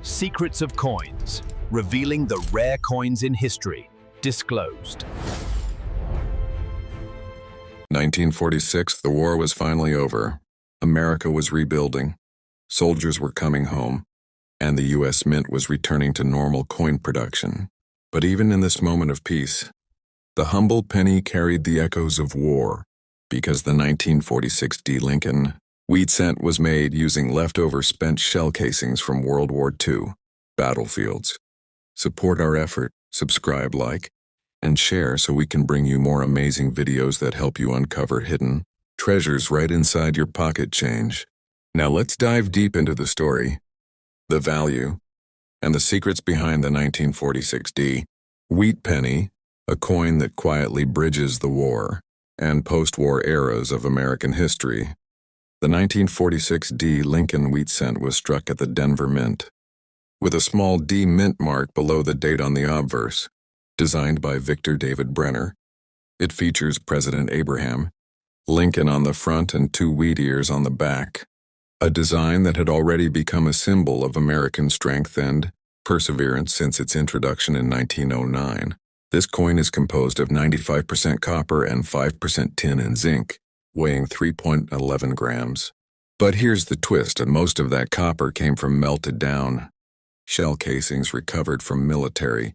Secrets of Coins, revealing the rare coins in history, disclosed. 1946, the war was finally over. America was rebuilding. Soldiers were coming home, and the U.S. Mint was returning to normal coin production. But even in this moment of peace, the humble penny carried the echoes of war, because the 1946 D. Lincoln wheat cent was made using leftover spent shell casings from World War II battlefields. Support our effort, subscribe, like, and share so we can bring you more amazing videos that help you uncover hidden treasures right inside your pocket change. Now let's dive deep into the story, the value, and the secrets behind the 1946 D. wheat penny, a coin that quietly bridges the war and post-war eras of American history. The 1946 D. Lincoln wheat cent was struck at the Denver Mint, with a small D mint mark below the date on the obverse. Designed by Victor David Brenner, it features President Abraham Lincoln on the front and two wheat ears on the back, a design that had already become a symbol of American strength and perseverance since its introduction in 1909. This coin is composed of 95% copper and 5% tin and zinc, weighing 3.11 grams. But here's the twist, and most of that copper came from melted down shell casings recovered from military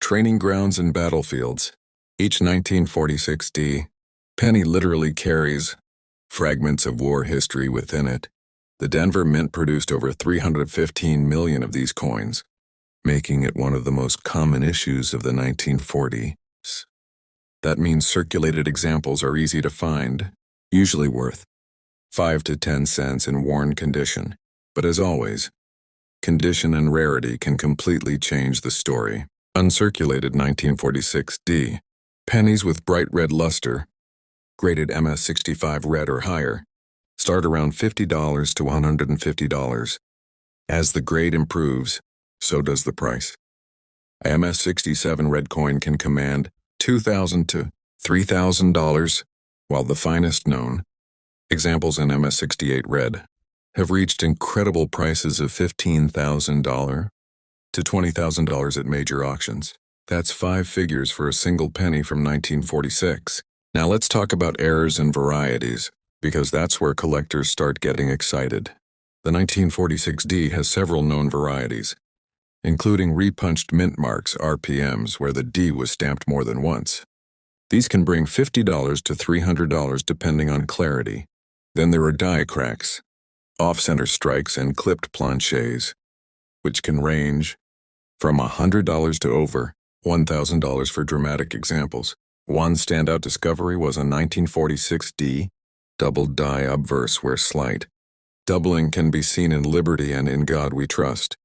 training grounds and battlefields. Each 1946 D. penny literally carries fragments of war history within it. The Denver Mint produced over 315 million of these coins, making it one of the most common issues of the 1940s. That means circulated examples are easy to find, usually worth 5 to 10 cents in worn condition. But as always, condition and rarity can completely change the story. Uncirculated 1946 D. pennies with bright red luster, graded MS65 red or higher, start around $50 to $150. As the grade improves, so does the price. A MS67 red coin can command $2,000 to $3,000, while the finest known examples in MS68 red have reached incredible prices of $15,000 to $20,000 at major auctions. That's 5 figures for a single penny from 1946. Now let's talk about errors and varieties, because that's where collectors start getting excited. The 1946 D has several known varieties, including repunched mint marks, RPMs, where the D was stamped more than once. These can bring $50 to $300 depending on clarity. Then there are die cracks, off-center strikes, and clipped planchets, which can range from $100 to over $1,000 for dramatic examples. One standout discovery was a 1946 D double die obverse where slight doubling can be seen in Liberty and In God We Trust.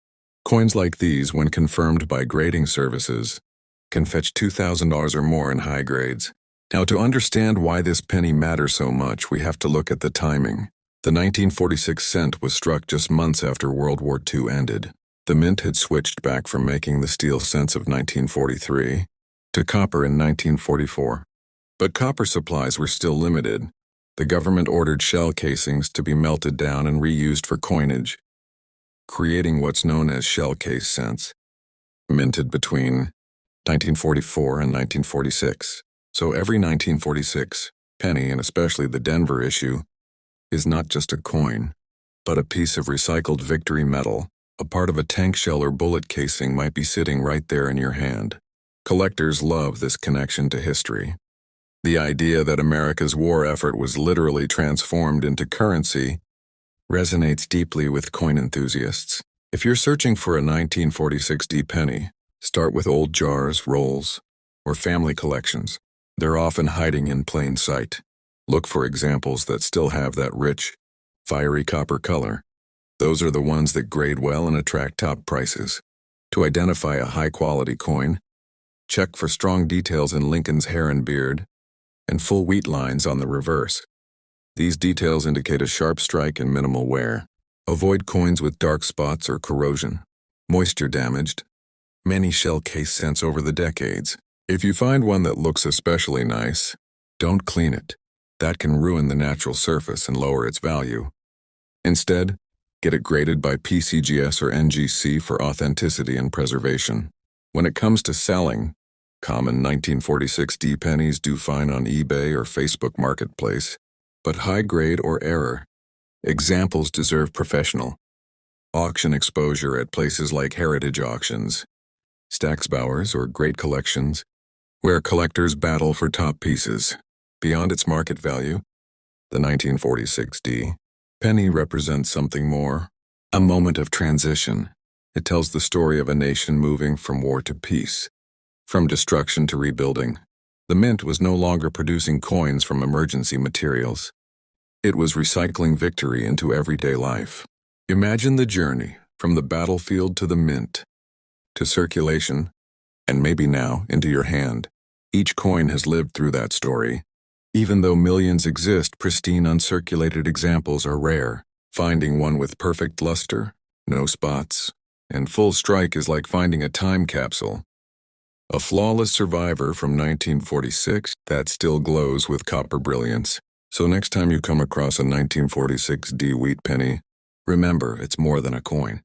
Coins like these, when confirmed by grading services, can fetch $2,000 or more in high grades. Now, to understand why this penny matters so much, we have to look at the timing. The 1946 cent was struck just months after World War II ended. The Mint had switched back from making the steel cents of 1943 to copper in 1944. But copper supplies were still limited. The government ordered shell casings to be melted down and reused for coinage, creating what's known as shell case cents, minted between 1944 and 1946. So every 1946 penny, and especially the Denver issue, is not just a coin, but a piece of recycled victory metal. A part of a tank shell or bullet casing might be sitting right there in your hand. Collectors love this connection to history. The idea that America's war effort was literally transformed into currency resonates deeply with coin enthusiasts. If you're searching for a 1946 D penny, start with old jars, rolls, or family collections. They're often hiding in plain sight. Look for examples that still have that rich, fiery copper color. Those are the ones that grade well and attract top prices. To identify a high-quality coin, check for strong details in Lincoln's hair and beard, and full wheat lines on the reverse. These details indicate a sharp strike and minimal wear. Avoid coins with dark spots or corrosion, moisture damaged, many shell case cents over the decades. If you find one that looks especially nice, don't clean it. That can ruin the natural surface and lower its value. Instead, Get it graded by PCGS or NGC for authenticity and preservation. When it comes to selling, common 1946D pennies do fine on eBay or Facebook Marketplace, but high grade or error examples deserve professional auction exposure at places like heritage auctions, Stacksbauers, or great collections, where collectors battle for top pieces. Beyond its market value, the 1946D penny represents something more, a moment of transition. It tells the story of a nation moving from war to peace, from destruction to rebuilding. The mint was no longer producing coins from emergency materials. It was recycling victory into everyday life. Imagine the journey from the battlefield to the mint, to circulation, and maybe now into your hand. Each coin has lived through that story. Even though millions exist, pristine uncirculated examples are rare. Finding one with perfect luster, no spots, and full strike is like finding a time capsule. A flawless survivor from 1946 that still glows with copper brilliance. So next time you come across a 1946D wheat penny, remember it's more than a coin.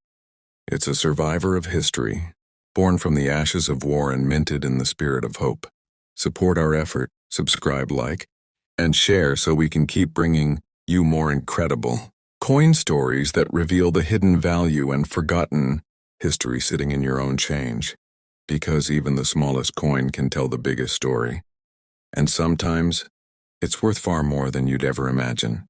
It's a survivor of history, born from the ashes of war and minted in the spirit of hope. Support our effort, subscribe, like, and share so we can keep bringing you more incredible coin stories that reveal the hidden value and forgotten history sitting in your own change. Because even the smallest coin can tell the biggest story. And sometimes, it's worth far more than you'd ever imagine.